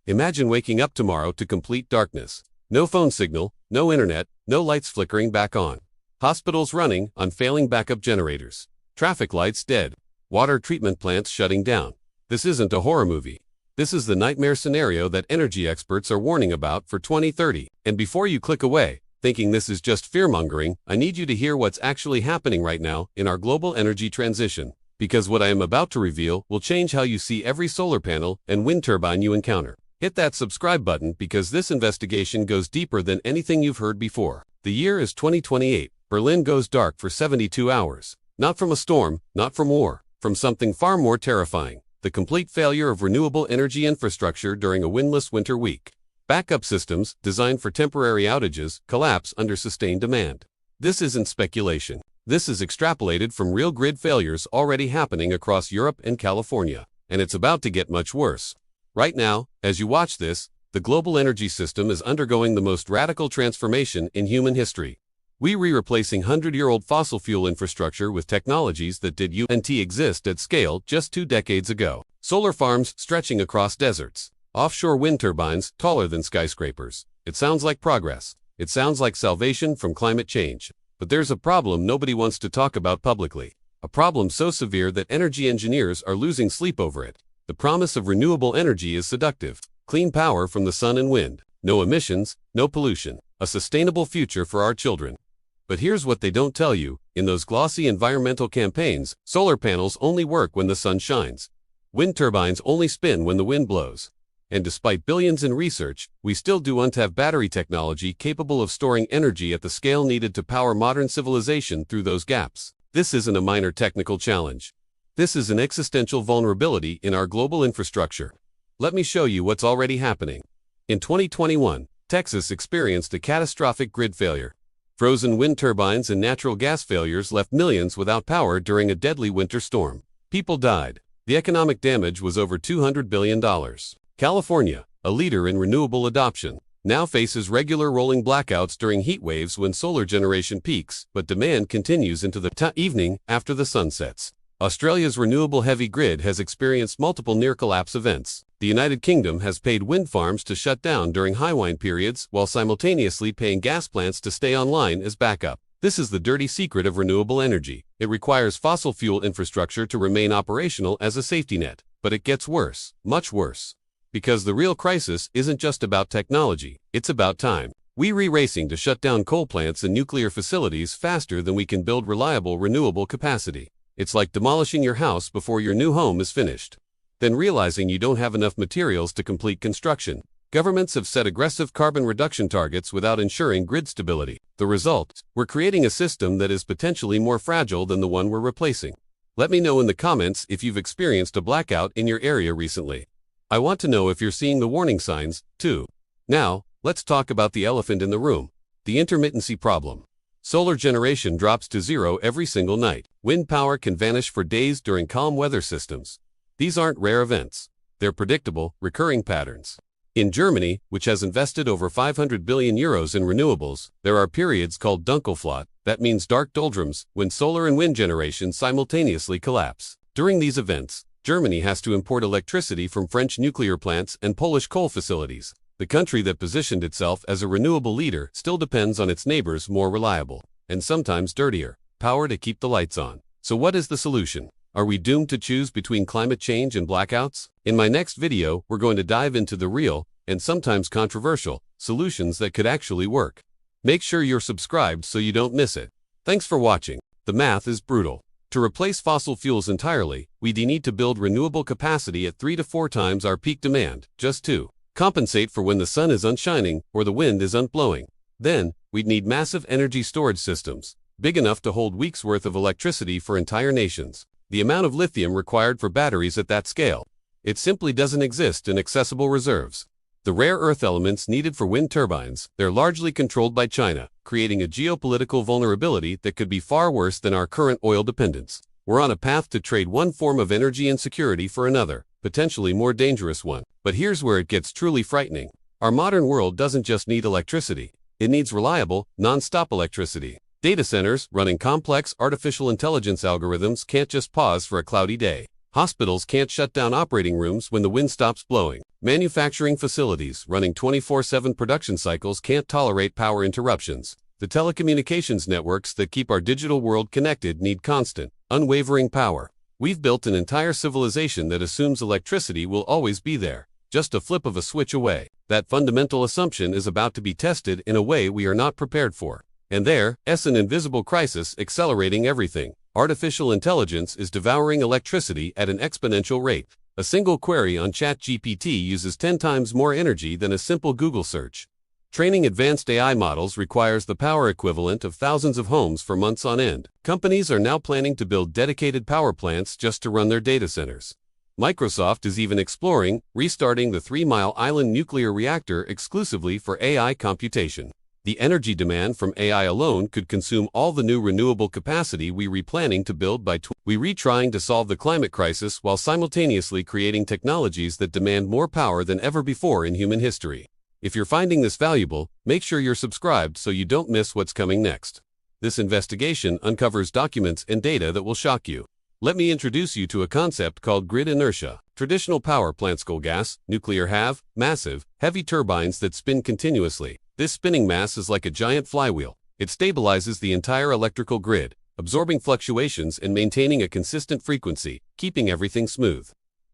Imagine waking up tomorrow to complete darkness. No phone signal, no internet, no lights flickering back on. Hospitals running on failing backup generators. Traffic lights dead. Water treatment plants shutting down. This isn't a horror movie. This is the nightmare scenario that energy experts are warning about for 2030. And before you click away, thinking this is just fear-mongering, I need you to hear what's actually happening right now in our global energy transition. Because what I am about to reveal will change how you see every solar panel and wind turbine you encounter. Hit that subscribe button because this investigation goes deeper than anything you've heard before. The year is 2028. Berlin goes dark for 72 hours. Not from a storm, not from war, from something far more terrifying. The complete failure of renewable energy infrastructure during a windless winter week. Backup systems, designed for temporary outages, collapse under sustained demand. This isn't speculation. This is extrapolated from real grid failures already happening across Europe and California. And it's about to get much worse. Right now, as you watch this, the global energy system is undergoing the most radical transformation in human history. We're replacing 100-year-old fossil fuel infrastructure with technologies that didn't exist at scale just 2 decades ago. Solar farms stretching across deserts. Offshore wind turbines taller than skyscrapers. It sounds like progress. It sounds like salvation from climate change. But there's a problem nobody wants to talk about publicly. A problem so severe that energy engineers are losing sleep over it. The promise of renewable energy is seductive. Clean power from the sun and wind. No emissions, no pollution. A sustainable future for our children. But here's what they don't tell you. In those glossy environmental campaigns, solar panels only work when the sun shines. Wind turbines only spin when the wind blows. And despite billions in research, we still don't have battery technology capable of storing energy at the scale needed to power modern civilization through those gaps. This isn't a minor technical challenge. This is an existential vulnerability in our global infrastructure. Let me show you what's already happening. In 2021, Texas experienced a catastrophic grid failure. Frozen wind turbines and natural gas failures left millions without power during a deadly winter storm. People died. The economic damage was over $200 billion. California, a leader in renewable adoption, now faces regular rolling blackouts during heat waves when solar generation peaks, but demand continues into the evening after the sun sets. Australia's renewable heavy grid has experienced multiple near-collapse events. The United Kingdom has paid wind farms to shut down during high wind periods while simultaneously paying gas plants to stay online as backup. This is the dirty secret of renewable energy. It requires fossil fuel infrastructure to remain operational as a safety net. But it gets worse, much worse. Because the real crisis isn't just about technology, it's about time. We're racing to shut down coal plants and nuclear facilities faster than we can build reliable renewable capacity. It's like demolishing your house before your new home is finished. Then realizing you don't have enough materials to complete construction. Governments have set aggressive carbon reduction targets without ensuring grid stability. The result, we're creating a system that is potentially more fragile than the one we're replacing. Let me know in the comments if you've experienced a blackout in your area recently. I want to know if you're seeing the warning signs, too. Now, let's talk about the elephant in the room, the intermittency problem. Solar generation drops to zero every single night. Wind power can vanish for days during calm weather systems. These aren't rare events. They're predictable, recurring patterns. In Germany, which has invested over 500 billion euros in renewables, there are periods called Dunkelflaut, that means dark doldrums, when solar and wind generation simultaneously collapse. During these events, Germany has to import electricity from French nuclear plants and Polish coal facilities. The country that positioned itself as a renewable leader still depends on its neighbors' more reliable, and sometimes dirtier, power to keep the lights on. So what is the solution? Are we doomed to choose between climate change and blackouts? In my next video, we're going to dive into the real, and sometimes controversial, solutions that could actually work. Make sure you're subscribed so you don't miss it. Thanks for watching. The math is brutal. To replace fossil fuels entirely, we need to build renewable capacity at 3 to 4 times our peak demand, just to compensate for when the sun is unshining or the wind is unblowing. Then, we'd need massive energy storage systems, big enough to hold weeks' worth of electricity for entire nations. The amount of lithium required for batteries at that scale, it simply doesn't exist in accessible reserves. The rare earth elements needed for wind turbines, they're largely controlled by China, creating a geopolitical vulnerability that could be far worse than our current oil dependence. We're on a path to trade one form of energy insecurity for another, potentially more dangerous one. But here's where it gets truly frightening. Our modern world doesn't just need electricity. It needs reliable, non-stop electricity. Data centers running complex artificial intelligence algorithms can't just pause for a cloudy day. Hospitals can't shut down operating rooms when the wind stops blowing. Manufacturing facilities running 24/7 production cycles can't tolerate power interruptions. The telecommunications networks that keep our digital world connected need constant, unwavering power. We've built an entire civilization that assumes electricity will always be there, just a flip of a switch away. That fundamental assumption is about to be tested in a way we are not prepared for. And there's an invisible crisis accelerating everything. Artificial intelligence is devouring electricity at an exponential rate. A single query on ChatGPT uses 10 times more energy than a simple Google search. Training advanced AI models requires the power equivalent of thousands of homes for months on end. Companies are now planning to build dedicated power plants just to run their data centers. Microsoft is even exploring restarting the 3 Mile Island nuclear reactor exclusively for AI computation. The energy demand from AI alone could consume all the new renewable capacity we replanning to build by we retrying to solve the climate crisis while simultaneously creating technologies that demand more power than ever before in human history. If you're finding this valuable, make sure you're subscribed so you don't miss what's coming next. This investigation uncovers documents and data that will shock you. Let me introduce you to a concept called grid inertia. Traditional power plants, coal gas, nuclear have massive, heavy turbines that spin continuously. This spinning mass is like a giant flywheel. It stabilizes the entire electrical grid, absorbing fluctuations and maintaining a consistent frequency, keeping everything smooth.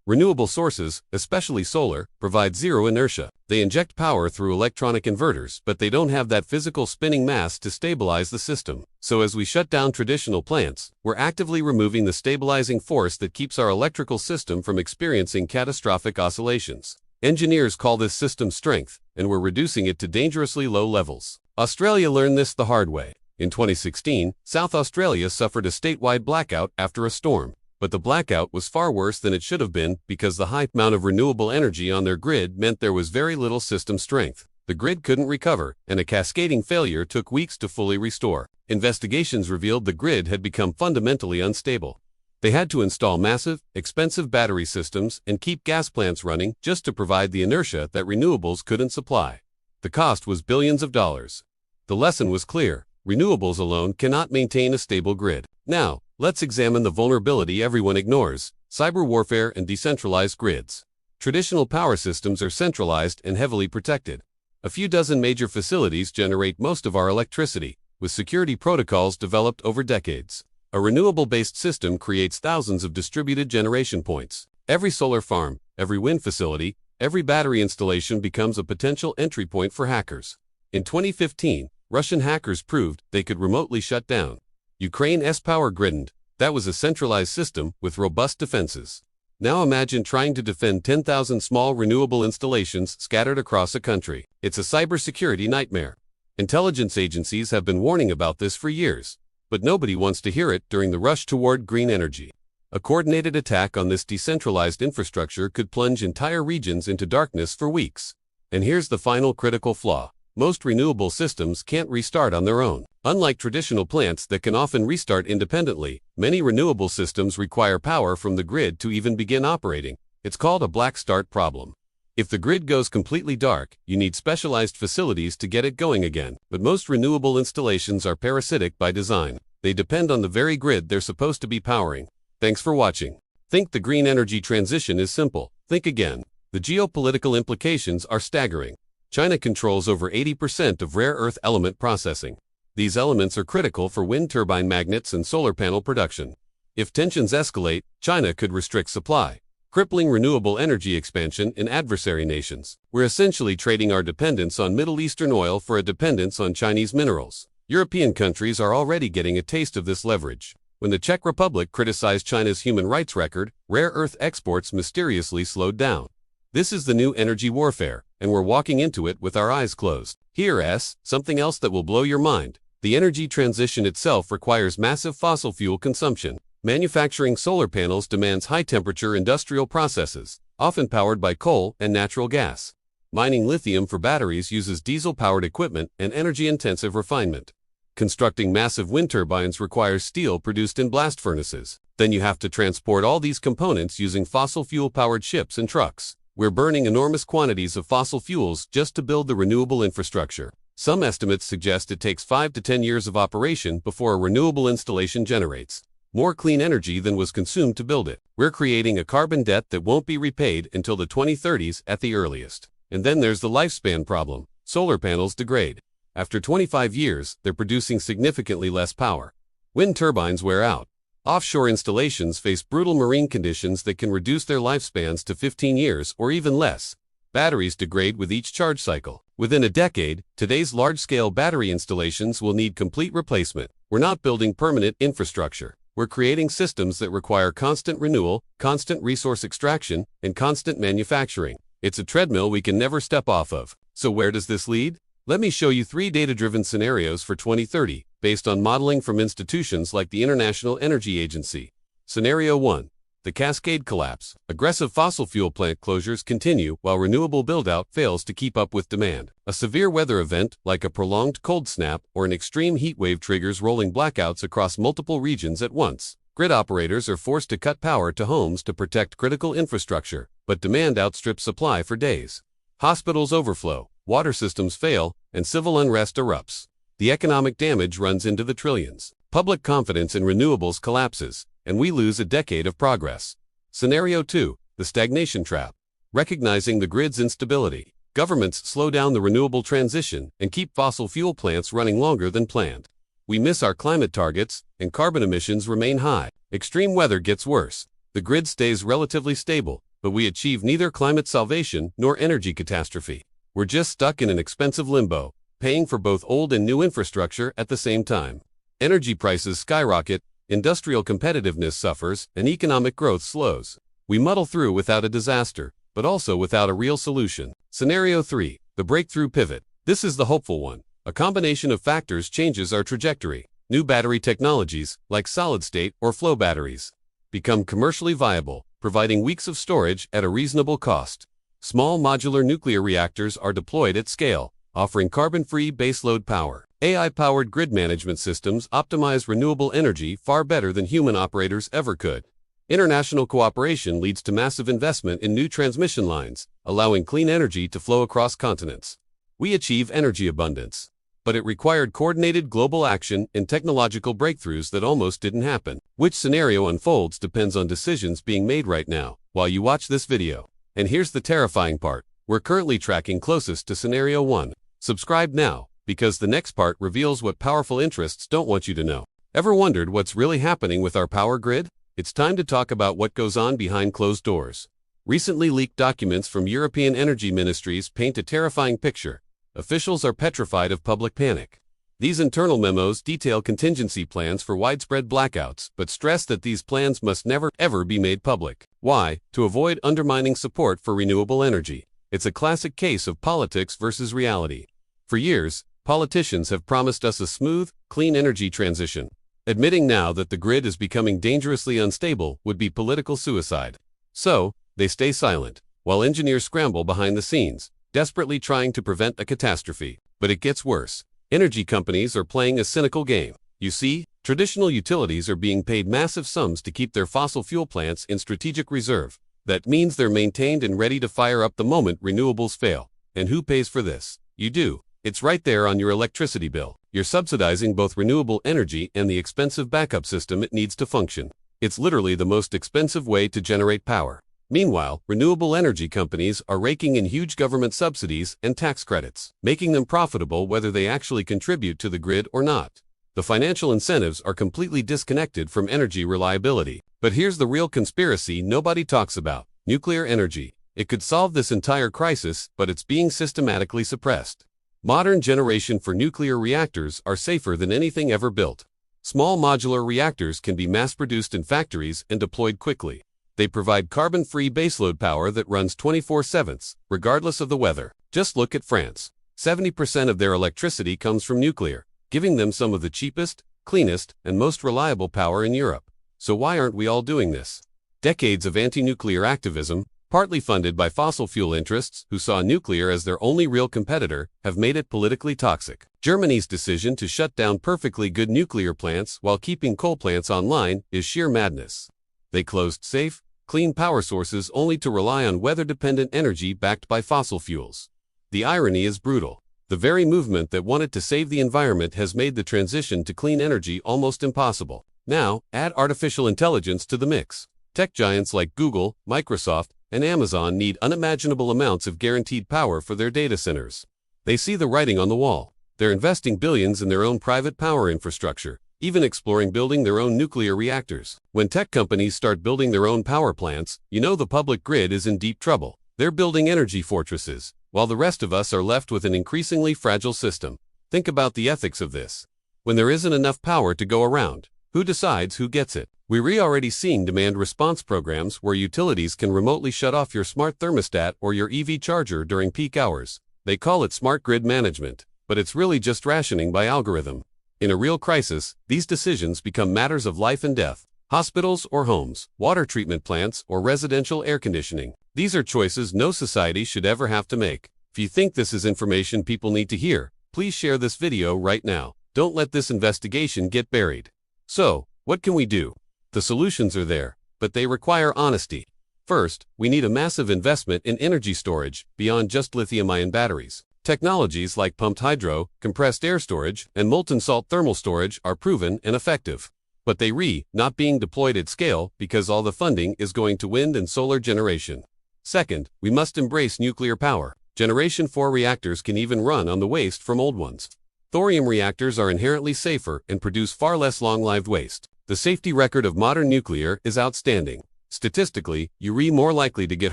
Renewable sources, especially solar, provide zero inertia. They inject power through electronic inverters, but they don't have that physical spinning mass to stabilize the system. So as we shut down traditional plants, we're actively removing the stabilizing force that keeps our electrical system from experiencing catastrophic oscillations. Engineers call this system strength, and we're reducing it to dangerously low levels. Australia learned this the hard way. In 2016, South Australia suffered a statewide blackout after a storm. But the blackout was far worse than it should have been because the high amount of renewable energy on their grid meant there was very little system strength. The grid couldn't recover, and a cascading failure took weeks to fully restore. Investigations revealed the grid had become fundamentally unstable. They had to install massive, expensive battery systems and keep gas plants running just to provide the inertia that renewables couldn't supply. The cost was billions of dollars. The lesson was clear: renewables alone cannot maintain a stable grid. Now, let's examine the vulnerability everyone ignores: cyber warfare and decentralized grids. Traditional power systems are centralized and heavily protected. A few dozen major facilities generate most of our electricity, with security protocols developed over decades. A renewable-based system creates thousands of distributed generation points. Every solar farm, every wind facility, every battery installation becomes a potential entry point for hackers. In 2015, Russian hackers proved they could remotely shut down Ukraine's power grid. That was a centralized system with robust defenses. Now imagine trying to defend 10,000 small renewable installations scattered across a country. It's a cybersecurity nightmare. Intelligence agencies have been warning about this for years, but nobody wants to hear it during the rush toward green energy. A coordinated attack on this decentralized infrastructure could plunge entire regions into darkness for weeks. And here's the final critical flaw: most renewable systems can't restart on their own. Unlike traditional plants that can often restart independently, many renewable systems require power from the grid to even begin operating. It's called a black start problem. If the grid goes completely dark, you need specialized facilities to get it going again. But most renewable installations are parasitic by design. They depend on the very grid they're supposed to be powering. Thanks for watching. Think the green energy transition is simple. Think again. The geopolitical implications are staggering. China controls over 80% of rare earth element processing. These elements are critical for wind turbine magnets and solar panel production. If tensions escalate, China could restrict supply, crippling renewable energy expansion in adversary nations. We're essentially trading our dependence on Middle Eastern oil for a dependence on Chinese minerals. European countries are already getting a taste of this leverage. When the Czech Republic criticized China's human rights record, rare earth exports mysteriously slowed down. This is the new energy warfare, and we're walking into it with our eyes closed. Here's something else that will blow your mind. The energy transition itself requires massive fossil fuel consumption. Manufacturing solar panels demands high-temperature industrial processes, often powered by coal and natural gas. Mining lithium for batteries uses diesel-powered equipment and energy-intensive refinement. Constructing massive wind turbines requires steel produced in blast furnaces. Then you have to transport all these components using fossil fuel-powered ships and trucks. We're burning enormous quantities of fossil fuels just to build the renewable infrastructure. Some estimates suggest it takes 5 to 10 years of operation before a renewable installation generates. more clean energy than was consumed to build it. We're creating a carbon debt that won't be repaid until the 2030s at the earliest. And then there's the lifespan problem. Solar panels degrade. After 25 years, they're producing significantly less power. Wind turbines wear out. Offshore installations face brutal marine conditions that can reduce their lifespans to 15 years or even less. Batteries degrade with each charge cycle. Within a decade, today's large-scale battery installations will need complete replacement. We're not building permanent infrastructure. We're creating systems that require constant renewal, constant resource extraction, and constant manufacturing. It's a treadmill we can never step off of. So where does this lead? Let me show you 3 data-driven scenarios for 2030, based on modeling from institutions like the International Energy Agency. Scenario 1. The cascade collapse. Aggressive fossil fuel plant closures continue while renewable build-out fails to keep up with demand. A severe weather event, like a prolonged cold snap or an extreme heat wave, triggers rolling blackouts across multiple regions at once. Grid operators are forced to cut power to homes to protect critical infrastructure, but demand outstrips supply for days. Hospitals overflow, water systems fail, and civil unrest erupts. The economic damage runs into the trillions. Public confidence in renewables collapses, and we lose a decade of progress. Scenario 2. The stagnation trap. Recognizing the grid's instability, governments slow down the renewable transition and keep fossil fuel plants running longer than planned. We miss our climate targets, and carbon emissions remain high. Extreme weather gets worse. The grid stays relatively stable, but we achieve neither climate salvation nor energy catastrophe. We're just stuck in an expensive limbo, paying for both old and new infrastructure at the same time. Energy prices skyrocket, industrial competitiveness suffers, and economic growth slows. We muddle through without a disaster, but also without a real solution. Scenario 3. The breakthrough pivot. This is the hopeful one. A combination of factors changes our trajectory. New battery technologies, like solid-state or flow batteries, become commercially viable, providing weeks of storage at a reasonable cost. Small modular nuclear reactors are deployed at scale, offering carbon-free baseload power. AI-powered grid management systems optimize renewable energy far better than human operators ever could. International cooperation leads to massive investment in new transmission lines, allowing clean energy to flow across continents. We achieve energy abundance. But it required coordinated global action and technological breakthroughs that almost didn't happen. Which scenario unfolds depends on decisions being made right now, while you watch this video. And here's the terrifying part. We're currently tracking closest to scenario 1. Subscribe now, because the next part reveals what powerful interests don't want you to know. Ever wondered what's really happening with our power grid? It's time to talk about what goes on behind closed doors. Recently leaked documents from European energy ministries paint a terrifying picture. Officials are petrified of public panic. These internal memos detail contingency plans for widespread blackouts, but stress that these plans must never, ever be made public. Why? To avoid undermining support for renewable energy. It's a classic case of politics versus reality. For years, politicians have promised us a smooth, clean energy transition. Admitting now that the grid is becoming dangerously unstable would be political suicide. So, they stay silent, while engineers scramble behind the scenes, desperately trying to prevent a catastrophe. But it gets worse. Energy companies are playing a cynical game. You see, traditional utilities are being paid massive sums to keep their fossil fuel plants in strategic reserve. That means they're maintained and ready to fire up the moment renewables fail. And who pays for this? You do. It's right there on your electricity bill. You're subsidizing both renewable energy and the expensive backup system it needs to function. It's literally the most expensive way to generate power. Meanwhile, renewable energy companies are raking in huge government subsidies and tax credits, making them profitable whether they actually contribute to the grid or not. The financial incentives are completely disconnected from energy reliability. But here's the real conspiracy nobody talks about: nuclear energy. It could solve this entire crisis, but it's being systematically suppressed. Modern generation for nuclear reactors are safer than anything ever built. Small modular reactors can be mass-produced in factories and deployed quickly. They provide carbon-free baseload power that runs 24/7, regardless of the weather. Just look at France. 70% of their electricity comes from nuclear, giving them some of the cheapest, cleanest, and most reliable power in Europe. So why aren't we all doing this? Decades of anti-nuclear activism, partly funded by fossil fuel interests who saw nuclear as their only real competitor, have made it politically toxic. Germany's decision to shut down perfectly good nuclear plants while keeping coal plants online is sheer madness. They closed safe, clean power sources only to rely on weather-dependent energy backed by fossil fuels. The irony is brutal. The very movement that wanted to save the environment has made the transition to clean energy almost impossible. Now, add artificial intelligence to the mix. Tech giants like Google, Microsoft, and Amazon need unimaginable amounts of guaranteed power for their data centers. They see the writing on the wall. They're investing billions in their own private power infrastructure, even exploring building their own nuclear reactors. When tech companies start building their own power plants, you know the public grid is in deep trouble. They're building energy fortresses, while the rest of us are left with an increasingly fragile system. Think about the ethics of this. When there isn't enough power to go around, who decides who gets it? We're already seeing demand response programs where utilities can remotely shut off your smart thermostat or your EV charger during peak hours. They call it smart grid management, but it's really just rationing by algorithm. In a real crisis, these decisions become matters of life and death. Hospitals or homes, water treatment plants or residential air conditioning. These are choices no society should ever have to make. If you think this is information people need to hear, please share this video right now. Don't let this investigation get buried. So, what can we do? The solutions are there, but they require honesty. First, we need a massive investment in energy storage beyond just lithium-ion batteries. Technologies like pumped hydro, compressed air storage, and molten salt thermal storage are proven and effective. But they not being deployed at scale because all the funding is going to wind and solar generation. Second, we must embrace nuclear power. Generation 4 reactors can even run on the waste from old ones. Thorium reactors are inherently safer and produce far less long-lived waste. The safety record of modern nuclear is outstanding. Statistically, you're more likely to get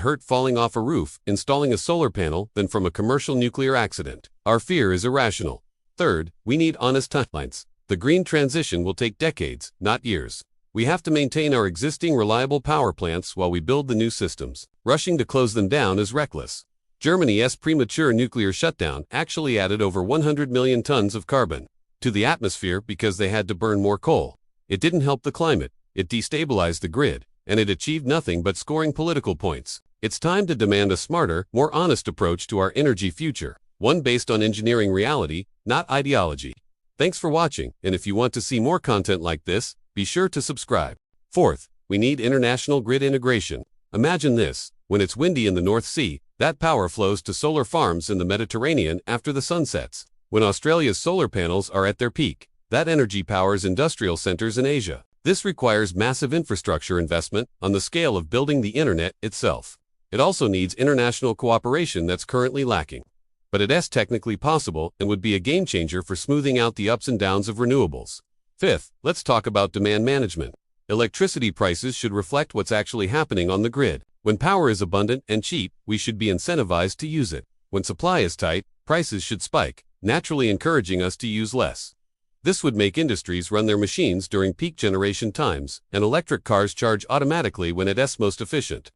hurt falling off a roof installing a solar panel than from a commercial nuclear accident. Our fear is irrational. Third, we need honest timelines. The green transition will take decades, not years. We have to maintain our existing reliable power plants while we build the new systems. Rushing to close them down is reckless. Germany's premature nuclear shutdown actually added over 100 million tons of carbon to the atmosphere because they had to burn more coal. It didn't help the climate, it destabilized the grid, and it achieved nothing but scoring political points. It's time to demand a smarter, more honest approach to our energy future, one based on engineering reality, not ideology. Thanks for watching, and if you want to see more content like this, be sure to subscribe. Fourth, we need international grid integration. Imagine this: when it's windy in the North Sea, that power flows to solar farms in the Mediterranean after the sun sets. When Australia's solar panels are at their peak, that energy powers industrial centers in Asia. This requires massive infrastructure investment on the scale of building the internet itself. It also needs international cooperation that's currently lacking. But it is technically possible and would be a game changer for smoothing out the ups and downs of renewables. Fifth, let's talk about demand management. Electricity prices should reflect what's actually happening on the grid. When power is abundant and cheap, we should be incentivized to use it. When supply is tight, prices should spike, naturally encouraging us to use less. This would make industries run their machines during peak generation times, and electric cars charge automatically when it's most efficient.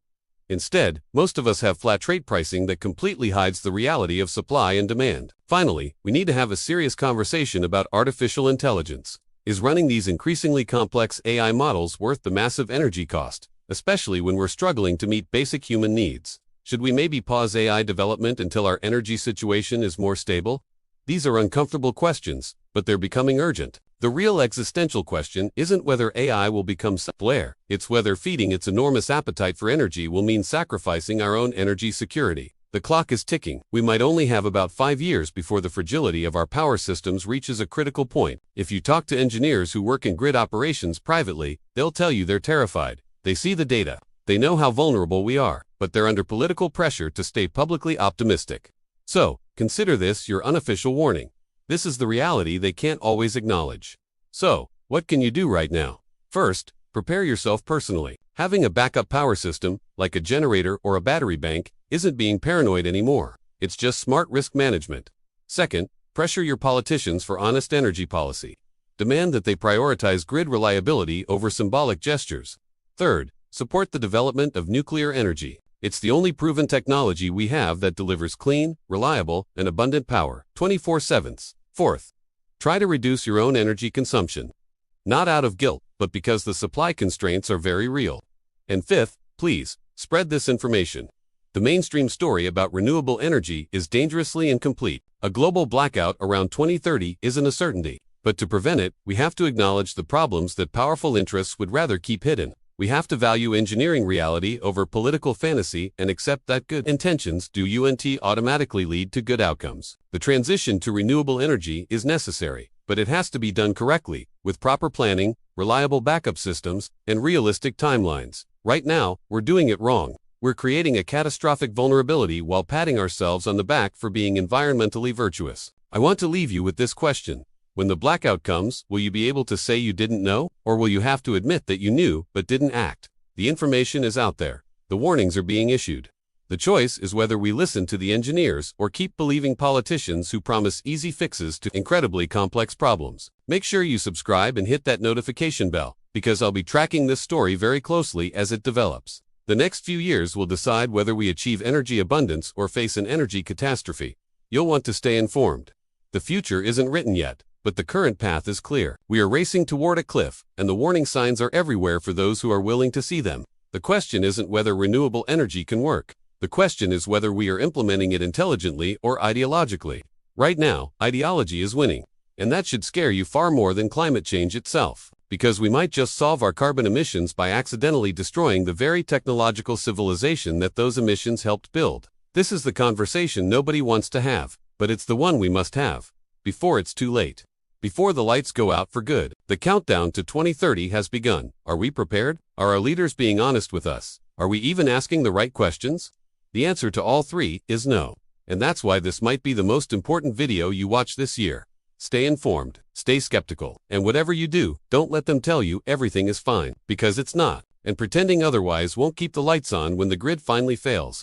Instead, most of us have flat rate pricing that completely hides the reality of supply and demand. Finally, we need to have a serious conversation about artificial intelligence. Is running these increasingly complex AI models worth the massive energy cost, especially when we're struggling to meet basic human needs? Should we maybe pause AI development until our energy situation is more stable? These are uncomfortable questions, but they're becoming urgent. The real existential question isn't whether AI will become self-aware, it's whether feeding its enormous appetite for energy will mean sacrificing our own energy security. The clock is ticking. We might only have about 5 years before the fragility of our power systems reaches a critical point. If you talk to engineers who work in grid operations privately, they'll tell you they're terrified. They see the data. They know how vulnerable we are, but they're under political pressure to stay publicly optimistic. So, consider this your unofficial warning. This is the reality they can't always acknowledge. So, what can you do right now? First, prepare yourself personally. Having a backup power system, like a generator or a battery bank, isn't being paranoid anymore. It's just smart risk management. Second, pressure your politicians for honest energy policy. Demand that they prioritize grid reliability over symbolic gestures. Third, support the development of nuclear energy. It's the only proven technology we have that delivers clean, reliable, and abundant power 24/7. Fourth, try to reduce your own energy consumption. Not out of guilt, but because the supply constraints are very real. And fifth, please, spread this information. The mainstream story about renewable energy is dangerously incomplete. A global blackout around 2030 isn't a certainty. But to prevent it, we have to acknowledge the problems that powerful interests would rather keep hidden. We have to value engineering reality over political fantasy and accept that good intentions don't automatically lead to good outcomes. The transition to renewable energy is necessary, but it has to be done correctly, with proper planning, reliable backup systems, and realistic timelines. Right now, we're doing it wrong. We're creating a catastrophic vulnerability while patting ourselves on the back for being environmentally virtuous. I want to leave you with this question. When the blackout comes, will you be able to say you didn't know, or will you have to admit that you knew but didn't act? The information is out there. The warnings are being issued. The choice is whether we listen to the engineers or keep believing politicians who promise easy fixes to incredibly complex problems. Make sure you subscribe and hit that notification bell, because I'll be tracking this story very closely as it develops. The next few years will decide whether we achieve energy abundance or face an energy catastrophe. You'll want to stay informed. The future isn't written yet, but the current path is clear. We are racing toward a cliff, and the warning signs are everywhere for those who are willing to see them. The question isn't whether renewable energy can work. The question is whether we are implementing it intelligently or ideologically. Right now, ideology is winning. And that should scare you far more than climate change itself, because we might just solve our carbon emissions by accidentally destroying the very technological civilization that those emissions helped build. This is the conversation nobody wants to have, but it's the one we must have, before it's too late. Before the lights go out for good, the countdown to 2030 has begun. Are we prepared? Are our leaders being honest with us? Are we even asking the right questions? The answer to all three is no. And that's why this might be the most important video you watch this year. Stay informed, stay skeptical, and whatever you do, don't let them tell you everything is fine, because it's not. And pretending otherwise won't keep the lights on when the grid finally fails.